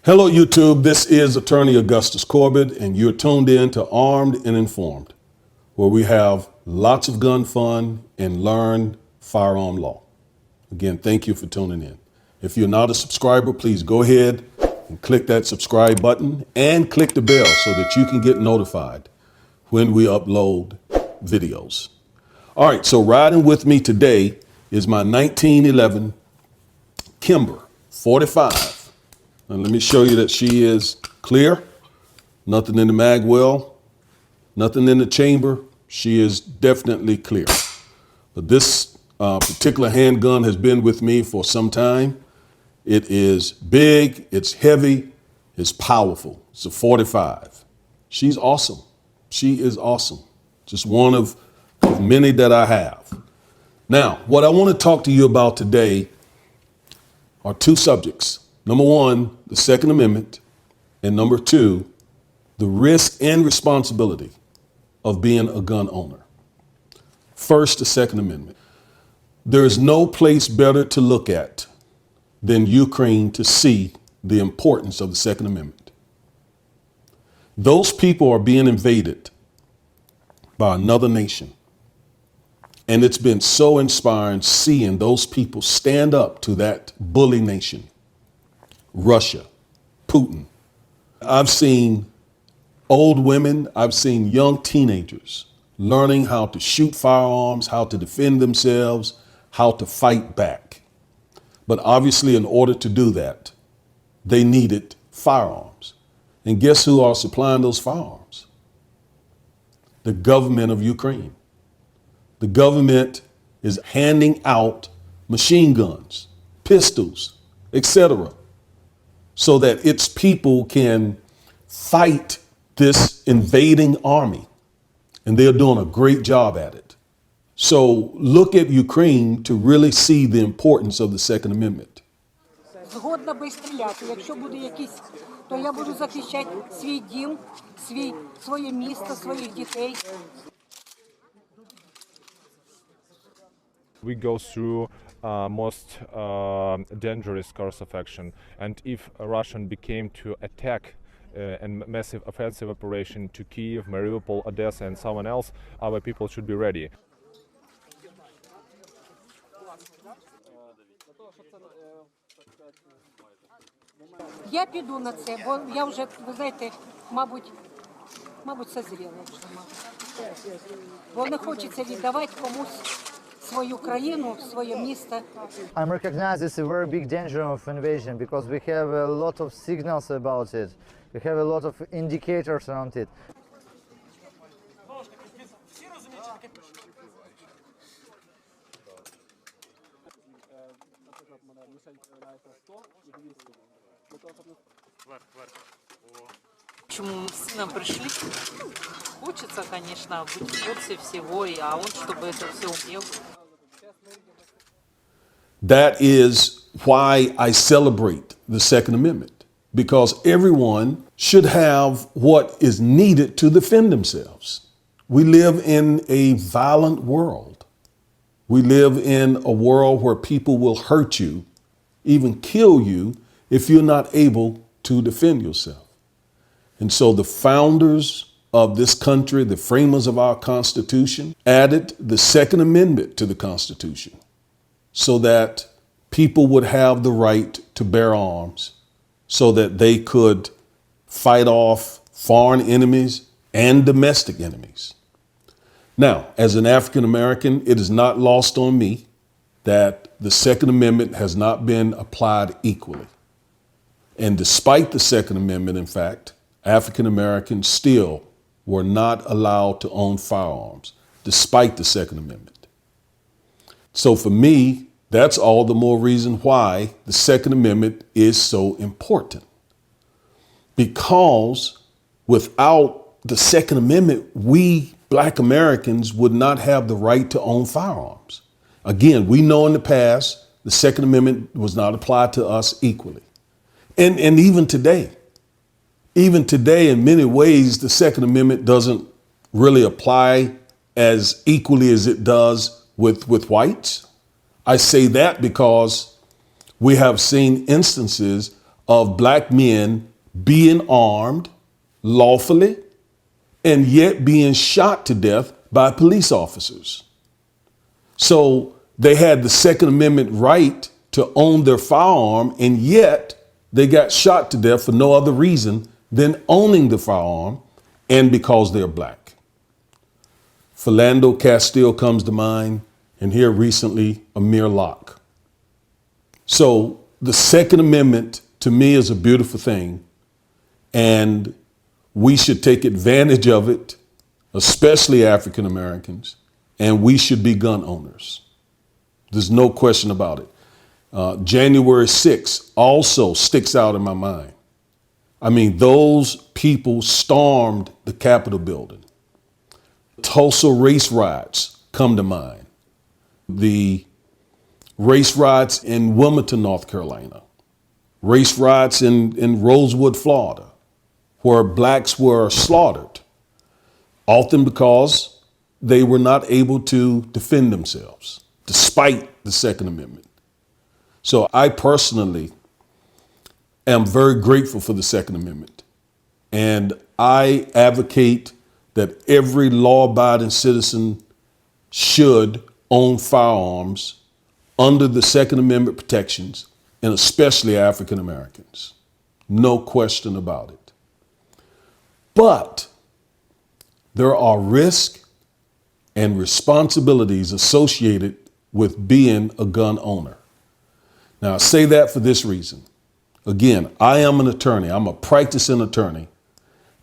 Hello, YouTube. This is Attorney Augustus Corbett, and you're tuned in to Armed and Informed, where we have lots of gun fun and learn firearm law. Again, thank you for tuning in. If you're not a subscriber, please go ahead and click that subscribe button and click the bell so that you can get notified when we upload videos. All right, so riding with me today is my 1911 Kimber 45. And let me show you that she is clear. Nothing in the mag well, nothing in the chamber. She is definitely clear. But this particular handgun has been with me for some time. It is big, it's heavy, it's powerful. It's a 45. She's awesome. She is awesome. Just one of many that I have. Now, what I want to talk to you about today are two subjects. Number one, the Second Amendment, and number two, the risk and responsibility of being a gun owner. First, the Second Amendment. There is no place better to look at than Ukraine to see the importance of the Second Amendment. Those people are being invaded by another nation. And it's been so inspiring seeing those people stand up to that bully nation. Russia, Putin. I've seen old women, I've seen young teenagers learning how to shoot firearms, how to defend themselves, how to fight back. But obviously, in order to do that, they needed firearms. And guess who are supplying those firearms? The government of Ukraine. The government is handing out machine guns, pistols, etc., so that its people can fight this invading army. And they're doing a great job at it. So look at Ukraine to really see the importance of the Second Amendment. Згодна би стріляти. Якщо буде якісь, то я буду захищати свій дім, своє місто, своїх дітей. We go through most dangerous course of action, and if Russian became to attack a massive offensive operation to Kyiv, Mariupol, Odessa, and someone else, our people should be ready. Я піду на це, бо я вже, ви знаєте, мабуть, созріла вже, бо не хочеться віддавати комусь свою країну, своє місто. I recognize it's a very big danger of invasion because we have a lot of signals about it. We have a lot of indicators around it. Почему мы с сыном пришли? Хочется, конечно, быть в курсе всего, а он, чтобы это все умел. That is why I celebrate the Second Amendment, because everyone should have what is needed to defend themselves. We live in a violent world. We live in a world where people will hurt you, even kill you, if you're not able to defend yourself. And so the founders of this country, the framers of our Constitution, added the Second Amendment to the Constitution so that people would have the right to bear arms, so that they could fight off foreign enemies and domestic enemies. Now, as an African American, it is not lost on me that the Second Amendment has not been applied equally. And despite the Second Amendment, in fact, African Americans still were not allowed to own firearms, despite the Second Amendment. So for me, that's all the more reason why the Second Amendment is so important. Because without the Second Amendment, we Black Americans would not have the right to own firearms. Again, we know in the past, the Second Amendment was not applied to us equally. And even today, in many ways, the Second Amendment doesn't really apply as equally as it does with whites. I say that because we have seen instances of black men being armed lawfully and yet being shot to death by police officers. So they had the Second Amendment right to own their firearm, and yet they got shot to death for no other reason than owning the firearm and because they're black. Philando Castile comes to mind, and here recently, Amir Locke. So the Second Amendment to me is a beautiful thing, and we should take advantage of it, especially African Americans, and we should be gun owners. There's no question about it. January 6th also sticks out in my mind. I mean, those people stormed the Capitol building. Tulsa race riots come to mind. The race riots in Wilmington, North Carolina. Race riots in Rosewood, Florida, where blacks were slaughtered, often because they were not able to defend themselves, despite the Second Amendment. So I personally am very grateful for the Second Amendment. And I advocate that every law-abiding citizen should own firearms under the Second Amendment protections, and especially African Americans. No question about it. But there are risks and responsibilities associated with being a gun owner. Now, I say that for this reason. Again, I am an attorney. I'm a practicing attorney.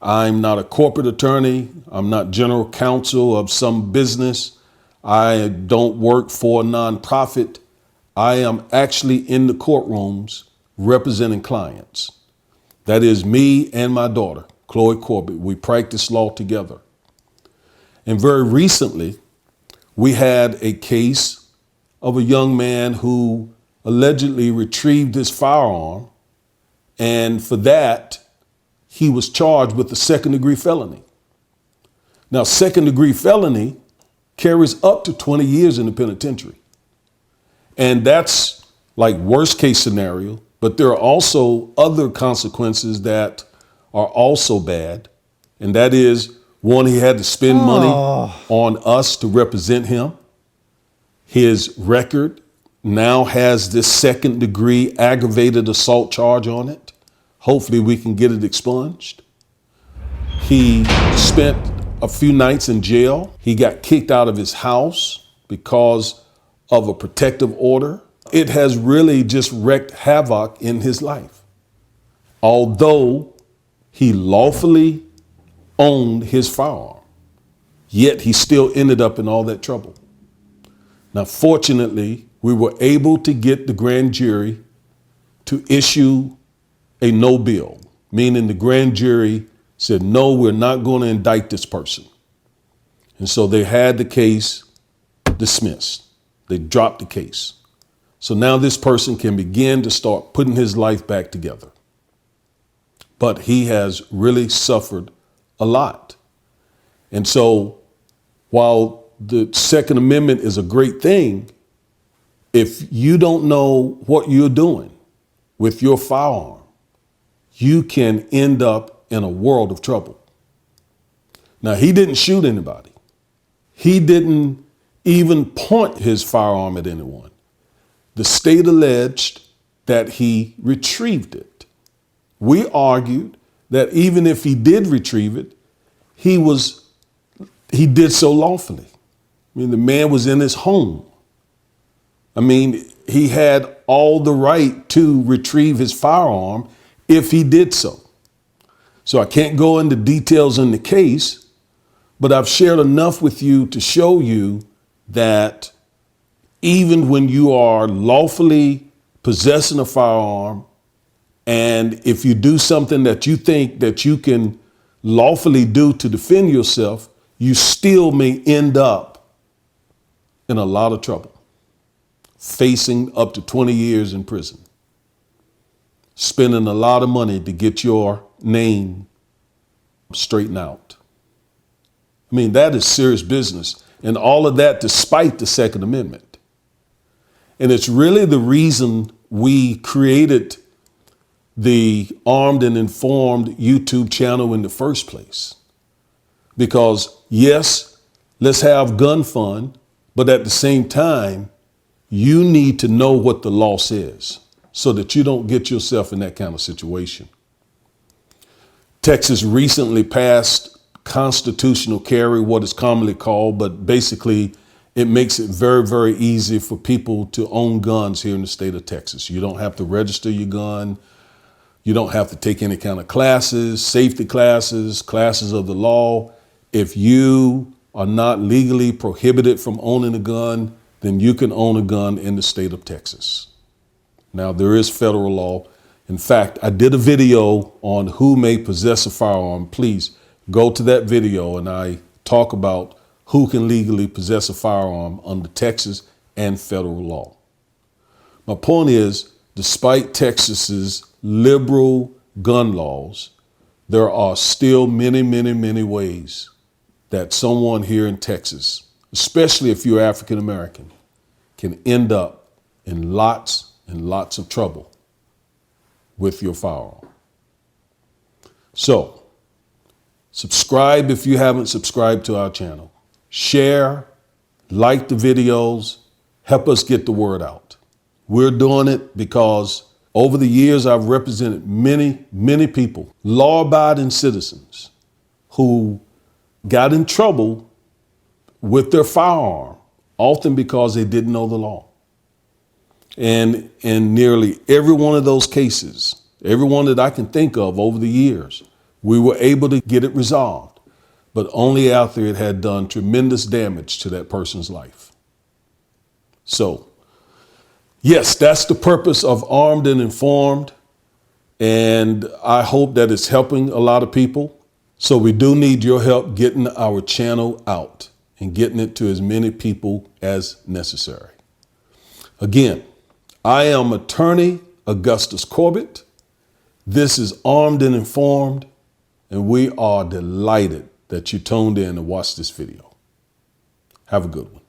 I'm not a corporate attorney. I'm not general counsel of some business. I don't work for a nonprofit. I am actually in the courtrooms representing clients. That is me and my daughter, Chloe Corbett. We practice law together. And very recently, we had a case of a young man who allegedly retrieved his firearm, and for that, he was charged with a second-degree felony. Now, second-degree felony carries up to 20 years in the penitentiary. And that's like worst-case scenario, but there are also other consequences that are also bad. And that is, one, he had to spend money on us to represent him. His record now has this second-degree aggravated assault charge on it. Hopefully we can get it expunged. He spent a few nights in jail. He got kicked out of his house because of a protective order. It has really just wreaked havoc in his life. Although he lawfully owned his firearm, yet he still ended up in all that trouble. Now, fortunately, we were able to get the grand jury to issue a no bill, meaning the grand jury said, no, we're not going to indict this person. And so they had the case dismissed. They dropped the case. So now this person can begin to start putting his life back together. But he has really suffered a lot. And so while the Second Amendment is a great thing, if you don't know what you're doing with your firearm, you can end up in a world of trouble. Now, he didn't shoot anybody. He didn't even point his firearm at anyone. The state alleged that he retrieved it. We argued that even if he did retrieve it, he did so lawfully. I mean, the man was in his home. I mean, he had all the right to retrieve his firearm if he did so. So I can't go into details in the case, but I've shared enough with you to show you that even when you are lawfully possessing a firearm, and if you do something that you think that you can lawfully do to defend yourself, you still may end up in a lot of trouble, facing up to 20 years in prison, spending a lot of money to get your name straightened out. I mean, that is serious business. And all of that despite the Second Amendment. And it's really the reason we created the Armed and Informed YouTube channel in the first place. Because yes, let's have gun fun, but at the same time, you need to know what the law says so that you don't get yourself in that kind of situation. Texas recently passed constitutional carry, what is commonly called, but basically it makes it very, very easy for people to own guns here in the state of Texas. You don't have to register your gun. You don't have to take any kind of classes, safety classes, classes of the law. If you are not legally prohibited from owning a gun, then you can own a gun in the state of Texas. Now, there is federal law. In fact, I did a video on who may possess a firearm. Please go to that video and I talk about who can legally possess a firearm under Texas and federal law. My point is, despite Texas's liberal gun laws, there are still many, many, many ways that someone here in Texas, especially if you're African American, can end up in lots and lots of trouble with your firearm. So, subscribe if you haven't subscribed to our channel. Share, like the videos, help us get the word out. We're doing it because over the years I've represented many, many people, law-abiding citizens who got in trouble with their firearm, often because they didn't know the law. And in nearly every one of those cases, every one that I can think of over the years, we were able to get it resolved, but only after it had done tremendous damage to that person's life. So, yes, that's the purpose of Armed and Informed, and I hope that it's helping a lot of people. So we do need your help getting our channel out and getting it to as many people as necessary. Again, I am Attorney Augustus Corbett. This is Armed and Informed, and we are delighted that you tuned in and watched this video. Have a good one.